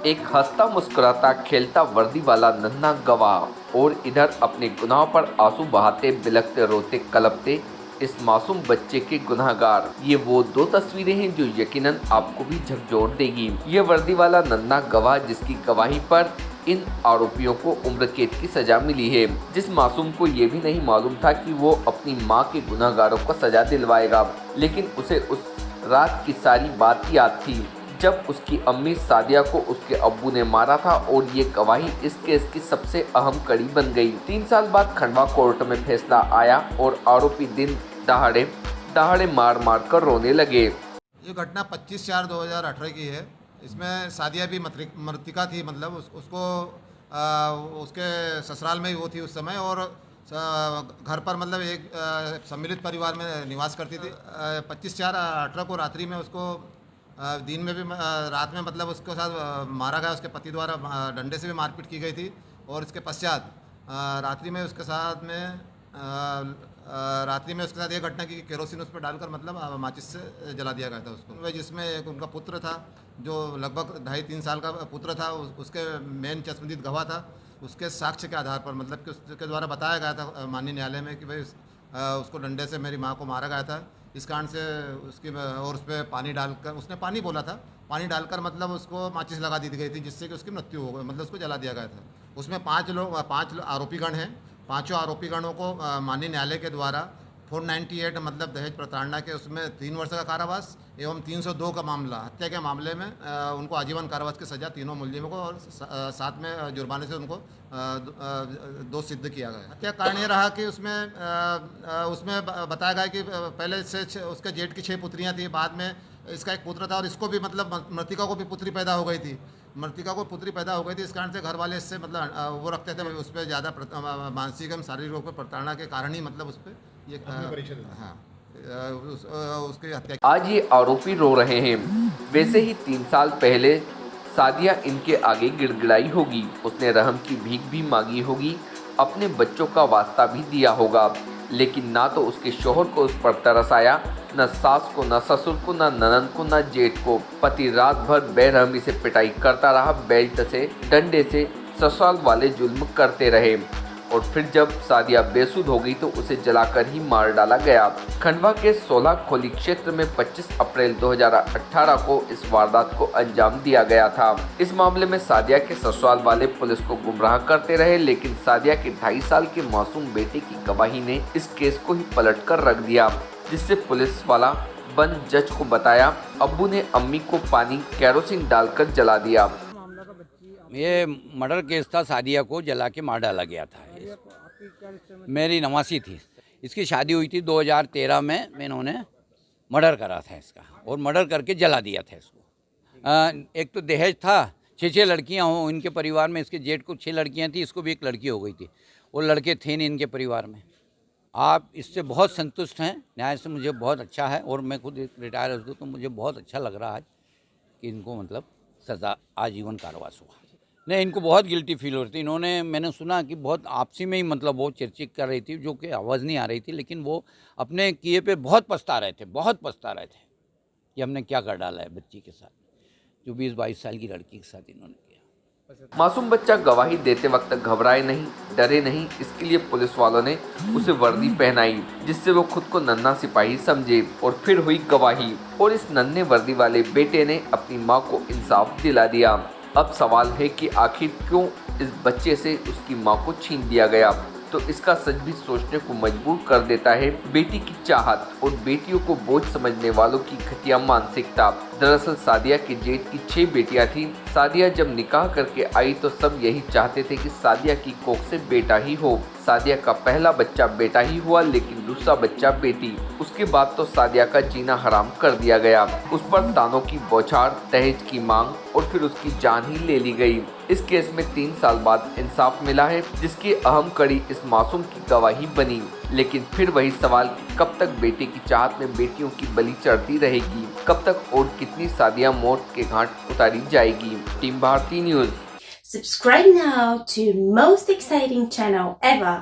एक हंसता मुस्कुराता खेलता वर्दी वाला नन्हा गवाह और इधर अपने गुनाह पर आंसू बहाते बिलखते रोते कलपते इस मासूम बच्चे के गुनहगार। ये वो दो तस्वीरें हैं जो यकीनन आपको भी झकझोर देगी। ये वर्दी वाला नन्हा गवाह जिसकी गवाही पर इन आरोपियों को उम्र कैद की सजा मिली है, जिस मासूम को ये भी नहीं मालूम था कि वो अपनी माँ के गुनहगारों को सजा दिलवाएगा, लेकिन उसे उस रात की सारी बात याद थी जब उसकी अम्मी सादिया को उसके अब्बू ने मारा था और ये गवाही इस केस की सबसे अहम कड़ी बन गई। 3 साल बाद खंडवा कोर्ट में फैसला आया और आरोपी दिन दहाड़े मार मार कर रोने लगे। ये घटना 25/4/2018 की है। इसमें सादिया भी मृतिका थी, मतलब उसको उसके ससुराल में ही वो थी उस समय, और घर पर मतलब एक सम्मिलित परिवार में निवास करती थी। 25/4/18 को रात्रि में उसको दिन में भी रात में मतलब उसके साथ मारा गया, उसके पति द्वारा डंडे से भी मारपीट की गई थी। और इसके पश्चात रात्रि में उसके साथ ये घटना की केरोसिन उस पर डालकर मतलब माचिस से जला दिया गया था उसको, जिसमें एक उनका पुत्र था जो लगभग 2.5-3 साल का पुत्र था। उसके मेन चश्मदीद गवाह था, उसके साक्ष्य के आधार पर मतलब कि उसके द्वारा बताया गया था माननीय न्यायालय में कि भाई उसको डंडे से मेरी माँ को मारा गया था। इस कारण से उसकी और उस पर पानी डालकर, उसने पानी बोला था, पानी डालकर मतलब उसको माचिस लगा दी गई थी, जिससे कि उसकी मृत्यु हो गई, मतलब उसको जला दिया गया था। उसमें 5 आरोपीगण हैं। पांचों आरोपीगणों को माननीय न्यायालय के द्वारा 498 मतलब दहेज प्रताड़ना के उसमें 3 वर्ष का कारावास एवं 302 का मामला हत्या के मामले में उनको आजीवन कारावास की सजा तीनों मुलजिमों को, और साथ में जुर्माने से उनको दोष सिद्ध किया गया। हत्या कारण ये रहा कि उसमें बताया गया कि पहले से उसके जेठ की 6 पुत्रियां थी, बाद में इसका एक पुत्र था, और इसको भी मतलब मृतिका को भी पुत्री पैदा हो गई थी। इस कारण से घर वाले इससे मतलब वो रखते थे, उस पर ज़्यादा मानसिक एवं शारीरिक रूप में प्रताड़ना के कारण ही मतलब उस पर ये उसकी हत्या। आज ये आरोपी रो रहे हैं। वैसे ही 3 साल पहले सादिया इनके आगे गिड़गिड़ाई होगी, उसने रहम की भीख भी मांगी होगी, अपने बच्चों का वास्ता भी दिया होगा, लेकिन ना तो उसके शोहर को उस पर तरस आया, न सास को, न ससुर को, न ननद को, न जेठ को। पति रात भर बेरहमी से पिटाई करता रहा, बेल्ट से, डंडे से ससुराल वाले जुल्म करते रहे, और फिर जब सादिया बेसुध हो गई तो उसे जलाकर ही मार डाला गया। खंडवा के 16 खोली क्षेत्र में 25 अप्रैल 2018 को इस वारदात को अंजाम दिया गया था। इस मामले में सादिया के ससुराल वाले पुलिस को गुमराह करते रहे, लेकिन सादिया के 2.5 साल के मासूम बेटे की गवाही ने इस केस को ही पलट कर रख दिया, जिससे पुलिस वाला बन जज को बताया, अब्बू ने अम्मी को पानी केरोसिन डालकर जला दिया। ये मर्डर केस था, सादिया को जला के मार डाला गया था। मेरी नवासी थी, इसकी शादी हुई थी 2013 में। इन्होंने मर्डर करा था इसका, और मर्डर करके जला दिया था इसको। एक तो दहेज था, 6 लड़कियां हों इनके परिवार में, इसके जेठ को 6 लड़कियां थी, इसको भी एक लड़की हो गई थी, और लड़के थे नहीं इनके परिवार में। आप इससे बहुत संतुष्ट हैं? न्याय से मुझे बहुत अच्छा है, और मैं खुद रिटायर हूँ तो मुझे बहुत अच्छा लग रहा है आज कि इनको मतलब सज़ा आजीवन कारावास हुआ। नहीं, इनको बहुत गिल्टी फील हो रही थी। इन्होंने, मैंने सुना कि बहुत आपसी में ही मतलब वो चिरचिक कर रही थी, जो कि आवाज़ नहीं आ रही थी, लेकिन वो अपने किए पे बहुत पछता रहे थे कि हमने क्या कर डाला है बच्ची के साथ, जो 20-22 साल की लड़की के साथ इन्होंने किया। मासूम बच्चा गवाही देते वक्त घबराए नहीं, डरे नहीं, इसके लिए पुलिस वालों ने उसे वर्दी पहनाई, जिससे वो खुद को नन्हा सिपाही समझे, और फिर हुई गवाही, और इस नन्हे वर्दी वाले बेटे ने अपनी माँ को इंसाफ दिला दिया। अब सवाल है कि आखिर क्यों इस बच्चे से उसकी मां को छीन दिया गया, तो इसका सच भी सोचने को मजबूर कर देता है बेटी की चाहत और बेटियों को बोझ समझने वालों की घटिया मानसिकता। दरअसल सादिया के जेठ की 6 बेटियां थीं। सादिया जब निकाह करके आई तो सब यही चाहते थे कि सादिया की कोख से बेटा ही हो। सादिया का पहला बच्चा बेटा ही हुआ, लेकिन दूसरा बच्चा बेटी। उसके बाद तो सादिया का जीना हराम कर दिया गया। उस पर तानों की बौछार, दहेज की मांग और फिर उसकी जान ही ले ली गई। इस केस में 3 साल बाद इंसाफ मिला है, जिसकी अहम कड़ी इस मासूम की गवाही बनी। लेकिन फिर वही सवाल कि कब तक बेटे की चाहत में बेटियों की बलि चढ़ती रहेगी, कब तक और कितनी सादिया मौत के घाट उतारी जाएगी। Team Bharti news. Subscribe now to most exciting channel ever.